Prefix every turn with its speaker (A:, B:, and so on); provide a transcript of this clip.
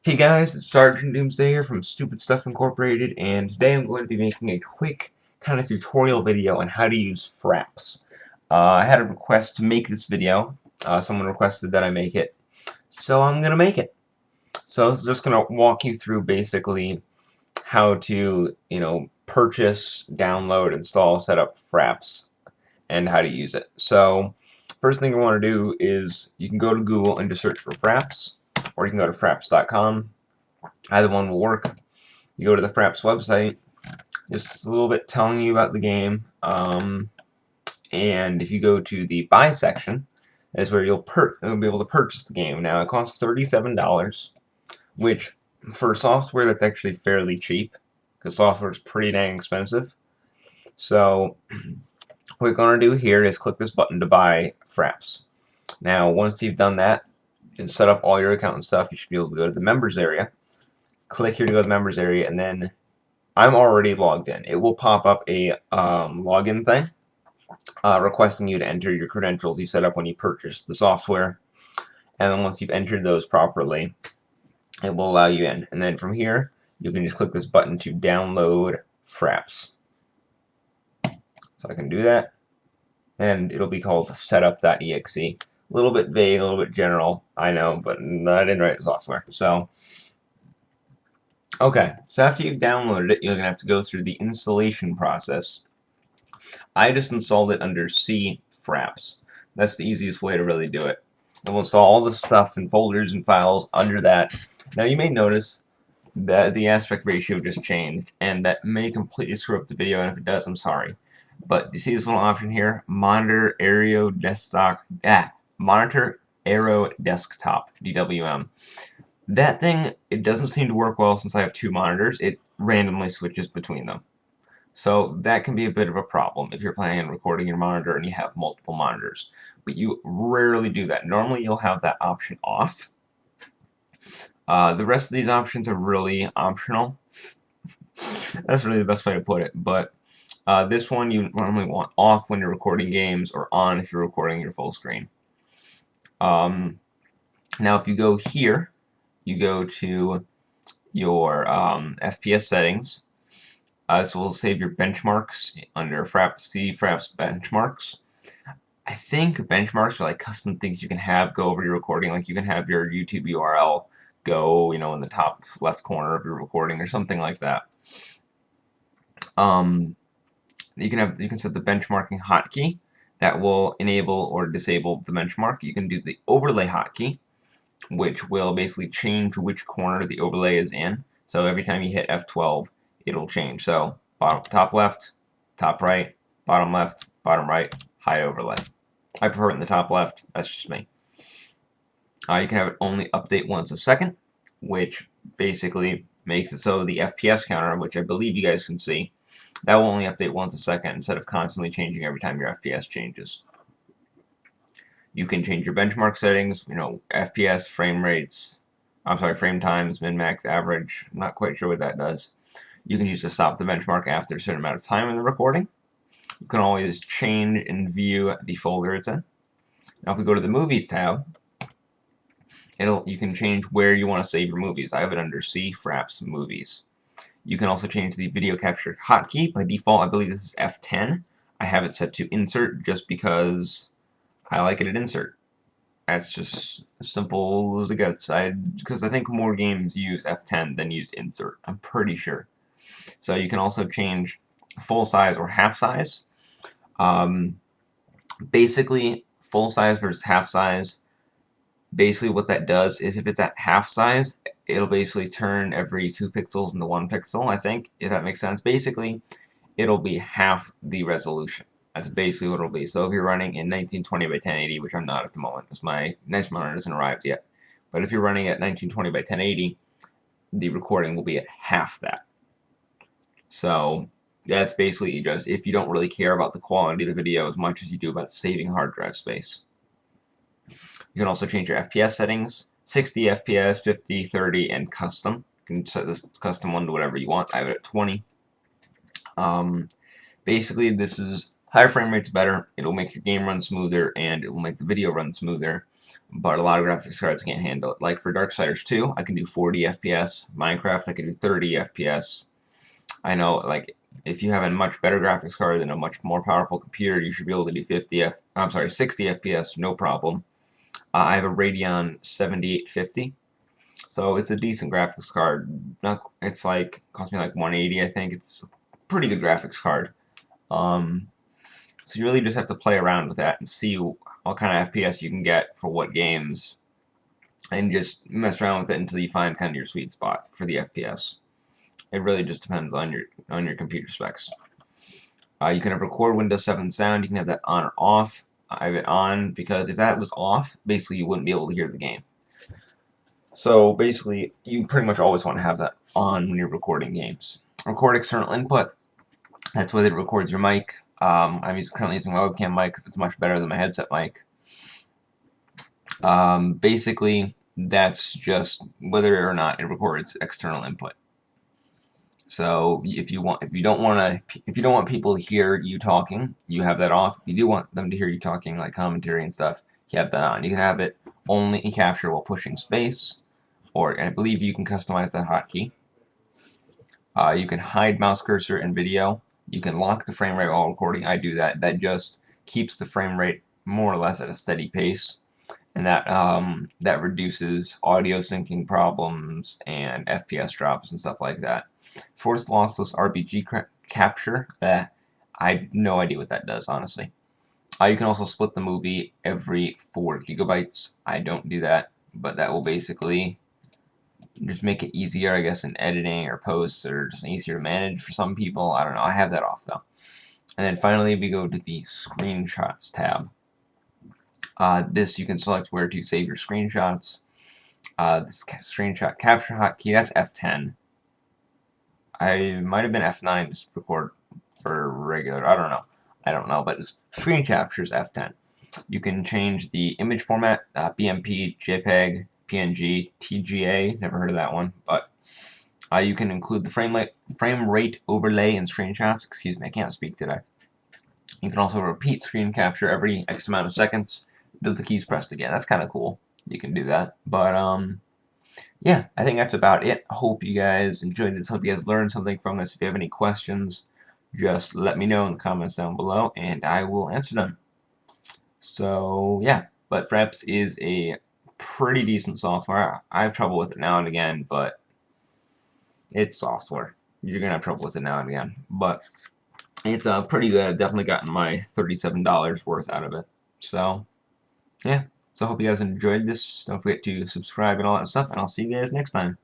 A: Hey guys, it's SgtDoomsday here from Stupid Stuff Incorporated, and today I'm going to be making a quick kind of tutorial video on how to use Fraps. I had a request to make this video. Someone requested that I make it, so I'm going to make it. So I'm just going to walk you through basically how to, purchase, download, install, set up Fraps, and how to use it. So first thing you want to do is you can go to Google and just search for Fraps, or you can go to fraps.com. Either one will work. You go to the Fraps website, just a little bit telling you about the game, and if you go to the buy section, that's where you'll be able to purchase the game. Now it costs $37, which for software that's actually fairly cheap, because software is pretty dang expensive. So what you're going to do here is click this button to buy Fraps. Now once you've done that and set up all your account and stuff, you should be able to go to the members area. Click here to go to the members area, and then I'm already logged in. It will pop up a login thing requesting you to enter your credentials you set up when you purchased the software. And then once you've entered those properly, it will allow you in. And then from here, you can just click this button to download Fraps. So I can do that, and it'll be called setup.exe. A little bit vague, a little bit general, I know, but I didn't write the software. So okay, so after you've downloaded it, you're going to have to go through the installation process. I just installed it under C Fraps. That's the easiest way to really do it. It will install all the stuff and folders and files under that. Now you may notice that the aspect ratio just changed, and that may completely screw up the video, and if it does, I'm sorry. But you see this little option here, Monitor Aero Desktop, Monitor Aero Desktop, DWM. That thing, it doesn't seem to work well since I have two monitors. It randomly switches between them. So that can be a bit of a problem if you're planning on recording your monitor and you have multiple monitors. But you rarely do that. Normally you'll have that option off. The rest of these options are really optional. That's really the best way to put it. But this one you normally want off when you're recording games, or on if you're recording your full screen. Now if you go here, you go to your FPS settings. This will save your benchmarks under Fraps benchmarks. I think benchmarks are like custom things you can have go over your recording. Like you can have your YouTube URL go, in the top left corner of your recording or something like that. You can set the benchmarking hotkey that will enable or disable the benchmark. You can do the overlay hotkey, which will basically change which corner the overlay is in. So every time you hit F12, it'll change. So top left, top right, bottom right, hide overlay. I prefer it in the top left. That's just me. You can have it only update once a second, which basically makes it so the FPS counter, which I believe you guys can see, that will only update once a second instead of constantly changing every time your FPS changes. You can change your benchmark settings, FPS, frame rates, frame times, min, max, average. I'm not quite sure what that does. You can use to stop the benchmark after a certain amount of time in the recording. You can always change and view the folder it's in. Now if we go to the Movies tab, you can change where you want to save your movies. I have it under C Fraps Movies. You can also change the video capture hotkey. By default, I believe this is F10. I have it set to insert just because I like it at insert. That's just as simple as it gets. Because I think more games use F10 than use insert. I'm pretty sure. So you can also change full size or half size. Basically, full size versus half size. Basically, what that does is if it's at half size, it'll basically turn every 2 pixels into 1 pixel, I think, if that makes sense. Basically, it'll be half the resolution. That's basically what it'll be. So if you're running in 1920 by 1080, which I'm not at the moment, because my nice monitor hasn't arrived yet, but if you're running at 1920 by 1080, the recording will be at half that. So that's basically just if you don't really care about the quality of the video as much as you do about saving hard drive space. You can also change your FPS settings, 60 FPS, 50, 30, and custom. You can set this custom one to whatever you want. I have it at 20. Basically, this is Higher frame rate's better. It'll make your game run smoother, and it will make the video run smoother. But a lot of graphics cards can't handle it. Like for Darksiders 2, I can do 40 FPS. Minecraft, I can do 30 FPS. I know, like, if you have a much better graphics card and a much more powerful computer, you should be able to do 60 FPS, no problem. I have a Radeon 7850, so it's a decent graphics card. It's like cost me like 180, I think. It's a pretty good graphics card. So you really just have to play around with that and see what kind of FPS you can get for what games, and just mess around with it until you find kind of your sweet spot for the FPS. It really just depends on your computer specs. You can have record Windows 7 sound. You can have that on or off. I have it on because if that was off, basically you wouldn't be able to hear the game. So basically, you pretty much always want to have that on when you're recording games. Record external input. That's whether it records your mic. I'm currently using my webcam mic because it's much better than my headset mic. Basically, that's just whether or not it records external input. So if you don't want people to hear you talking, you have that off. If you do want them to hear you talking, like commentary and stuff, you have that on. You can have it only capture while pushing space, and I believe you can customize that hotkey. You can hide mouse cursor in video. You can lock the frame rate while recording. I do that. That just keeps the frame rate more or less at a steady pace, and that reduces audio syncing problems and FPS drops and stuff like that. Forced lossless RBG capture. I have no idea what that does, honestly. You can also split the movie every 4 GB. I don't do that, but that will basically just make it easier, I guess, in editing or posts, or just easier to manage for some people. I don't know. I have that off, though. And then finally, we go to the Screenshots tab. This you can select where to save your screenshots. This screenshot capture hotkey, that's F10. I might have been F9 to record for regular. I don't know, but screen capture is F10. You can change the image format, BMP, JPEG, PNG, TGA. Never heard of that one, but you can include the frame rate overlay in screenshots. Excuse me, I can't speak today. You can also repeat screen capture every X amount of seconds until the key's pressed again. That's kind of cool. You can do that, but yeah, I think that's about it. I hope you guys enjoyed this. Hope you guys learned something from this. If you have any questions, just let me know in the comments down below, and I will answer them. So, yeah, but Fraps is a pretty decent software. I have trouble with it now and again, but it's software. You're going to have trouble with it now and again. But it's pretty good. I've definitely gotten my $37 worth out of it. So, yeah. So I hope you guys enjoyed this. Don't forget to subscribe and all that stuff, and I'll see you guys next time.